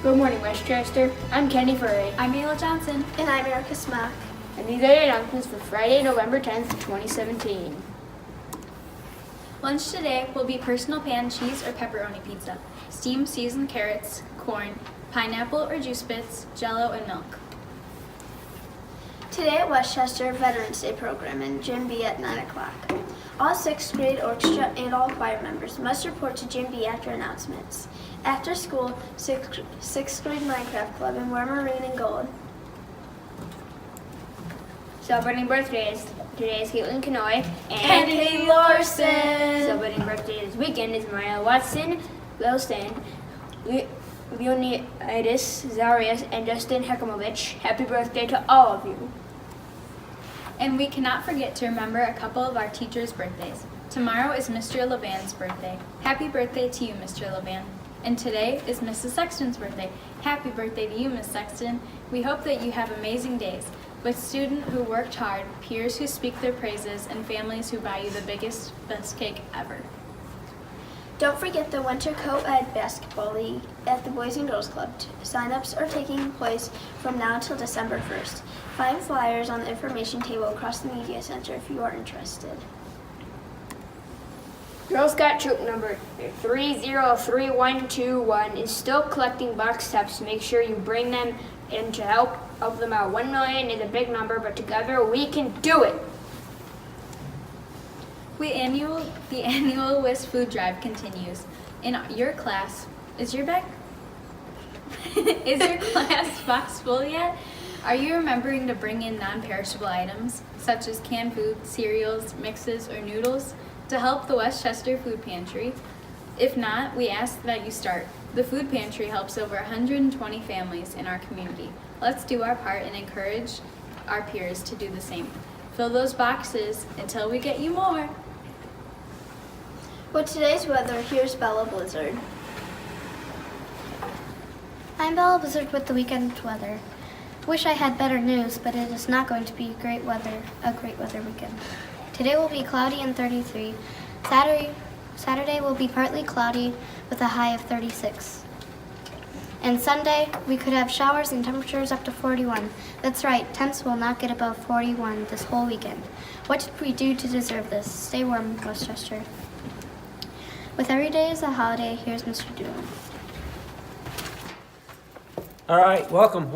Good morning, Westchester. I'm Kenny Furry. I'm Ayla Johnson. And I'm Erica Smock. And these are the announcements for Friday, November 10th, 2017. Lunch today will be personal pan cheese or pepperoni pizza, steamed seasoned carrots, corn, pineapple or juice bits, jello, and milk. Today at Westchester, Veterans Day program in Gym B at 9 o'clock. All 6th grade orchestra and all choir members must report to Gym B after announcements. After school, 6th grade Minecraft Club in Wear Maroon and Gold. Celebrating birthdays. Today is Caitlin Kanoy And Haley Larson. Celebrating birthdays this weekend is Mariah Watson, Lil Stan, Leonidas Zarias, and Justin Hekimovich. Happy birthday to all of you. And we cannot forget to remember a couple of our teachers' birthdays. Tomorrow is Mr. Levan's birthday. Happy birthday to you, Mr. Levan. And today is Mrs. Sexton's birthday. Happy birthday to you, Miss Sexton. We hope that you have amazing days with students who worked hard, peers who speak their praises, and families who buy you the biggest, best cake ever. Don't forget the Winter Co-Ed Basketball League at the Boys and Girls Club. Sign-ups are taking place from now until December 1st. Find flyers on the information table across the media center if you are interested. Girl Scout Troop number 303121 is still collecting box tops. Make sure you bring them in to help them out. 1 million is a big number, but together we can do it. The annual WIS food drive continues. In your class, is your class box full yet? Are you remembering to bring in non-perishable items, such as canned food, cereals, mixes, or noodles, to help the Westchester Food Pantry? If not, we ask that you start. The Food Pantry helps over 120 families in our community. Let's do our part and encourage our peers to do the same. Fill those boxes until we get you more. With today's weather, here's Bella Blizzard. I'm Bella Blizzard with the weekend weather. Wish I had better news, but it is not going to be a great weather weekend. Today will be cloudy and 33. Saturday will be partly cloudy with a high of 36. And Sunday, we could have showers and temperatures up to 41. That's right, temps will not get above 41 this whole weekend. What did we do to deserve this? Stay warm, Westchester. With every day as a holiday, here's Mr. Doolin. All right, welcome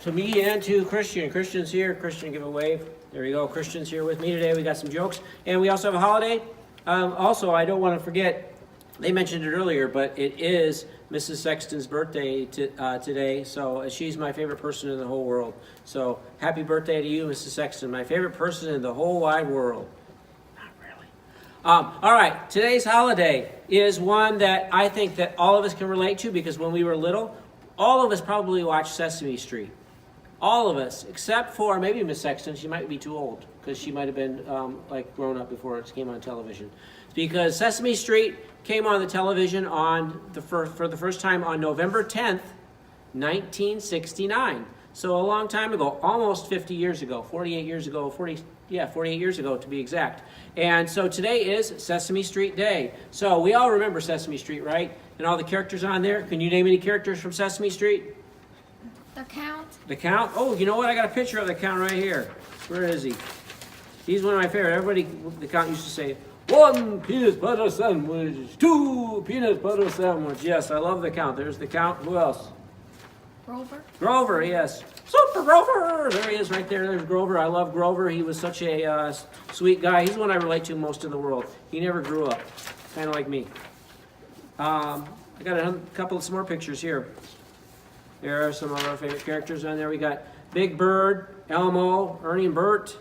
to me and to Christian. Christian's here. Christian, give a wave. There you go. Christian's here with me today. We got some jokes, and we also have a holiday. Also, I don't want to forget, they mentioned it earlier, but it is Mrs. Sexton's birthday today, so she's my favorite person in the whole world. So happy birthday to you, Mrs. Sexton, my favorite person in the whole wide world. Not really. All right, today's holiday is one that I think that all of us can relate to, because when we were little, all of us probably watched Sesame Street. All of us, except for maybe Miss Sexton. She might be too old, because she might have been grown up before it came on television. Because Sesame Street came on the television for the first time on November 10th, 1969. So a long time ago, almost 50 years ago, 48 years ago, 48 years ago to be exact. And so today is Sesame Street Day. So we all remember Sesame Street, right? And all the characters on there. Can you name any characters from Sesame Street? The Count. The Count? Oh, you know what? I got a picture of the Count right here. Where is he? He's one of my favorite. Everybody, the Count used to say, 1 peanut butter sandwich, 2 peanut butter sandwich. Yes, I love the Count. There's the Count. Who else? Grover. Grover, yes. Super Grover! There he is right there. There's Grover. I love Grover. He was such a sweet guy. He's the one I relate to most in the world. He never grew up. Kind of like me. I got a couple of some more pictures here. There are some of our favorite characters on there. We got Big Bird, Elmo, Ernie and Bert,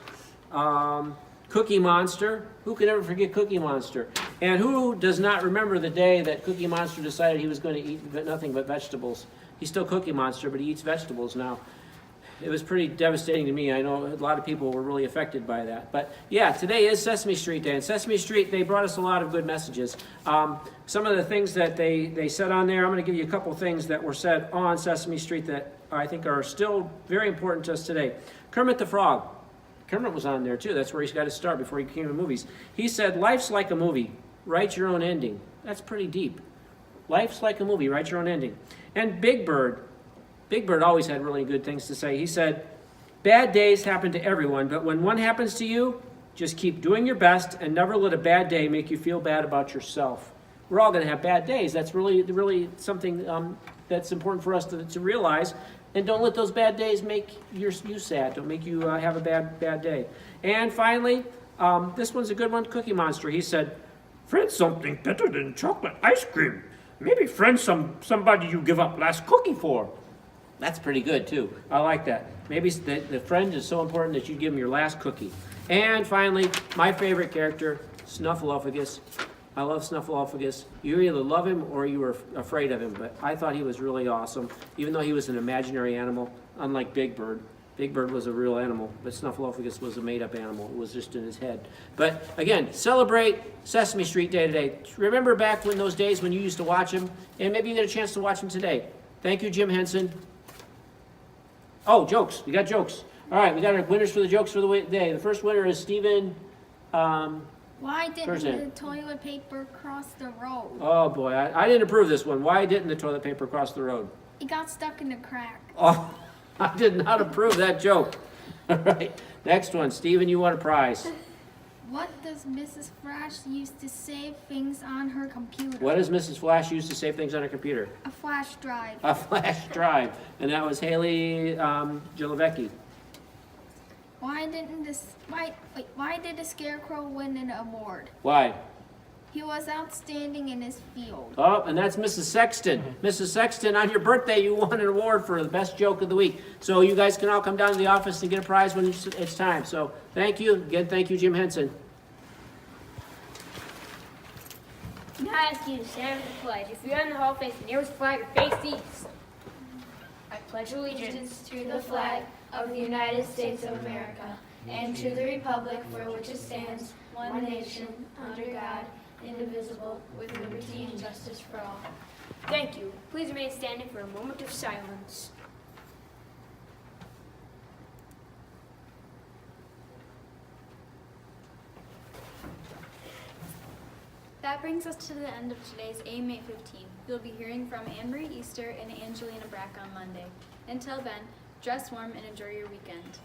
Cookie Monster. Who can ever forget Cookie Monster? And who does not remember the day that Cookie Monster decided he was going to eat nothing but vegetables? He's still Cookie Monster, but he eats vegetables now. It was pretty devastating to me. I know a lot of people were really affected by that. But yeah, today is Sesame Street Day. And Sesame Street, they brought us a lot of good messages. Some of the things that they said on there, I'm going to give you a couple things that were said on Sesame Street that I think are still very important to us today. Kermit the Frog. Kermit was on there too. That's where he's got to start before he came to movies. He said, life's like a movie. Write your own ending. That's pretty deep. Life's like a movie, write your own ending. And Big Bird always had really good things to say. He said, bad days happen to everyone, but when one happens to you, just keep doing your best and never let a bad day make you feel bad about yourself. We're all going to have bad days. That's really something that's important for us to realize. And don't let those bad days make you sad. Don't make you have a bad day. And finally, this one's a good one, Cookie Monster. He said, friend something better than chocolate ice cream. Maybe friend somebody you give up last cookie for. That's pretty good too. I like that. Maybe the friend is so important that you give him your last cookie. And finally, my favorite character, Snuffleupagus. I love Snuffleupagus. You either love him or you were afraid of him, but I thought he was really awesome, even though he was an imaginary animal, unlike Big Bird. Big Bird was a real animal, but Snuffleupagus was a made-up animal. It was just in his head. But again, celebrate Sesame Street Day today. Remember back when those days when you used to watch him, and maybe you get a chance to watch him today. Thank you, Jim Henson. Oh, jokes. We got jokes. All right, we got our winners for the jokes for the day. The first winner is Stephen. Why didn't Person. the toilet paper cross the road? Oh boy, I didn't approve this one. Why didn't the toilet paper cross the road? It got stuck in the crack. Oh, I did not approve that joke. All right, next one. Stephen, you want a prize. What does Mrs. Flash use to save things on her computer? What does Mrs. Flash use to save things on her computer? A flash drive. A flash drive. And that was Haley Gilovecki. Why did the Scarecrow win an award? Why? He was outstanding in his field. Oh, and that's Mrs. Sexton. Mrs. Sexton, on your birthday, you won an award for the best joke of the week. So you guys can all come down to the office and get a prize when it's time. So thank you. Again, thank you, Jim Henson. Now I ask you to stand for the pledge. If you're in the hall facing the nearest flag or face east, I pledge allegiance to the flag of the United States of America and to the republic for which it stands, one nation, under God, indivisible, with liberty and justice for all. Thank you. Please remain standing for a moment of silence. That brings us to the end of today's A May 15. You'll be hearing from Anne-Marie Easter and Angelina Brack on Monday. Until then, dress warm and enjoy your weekend.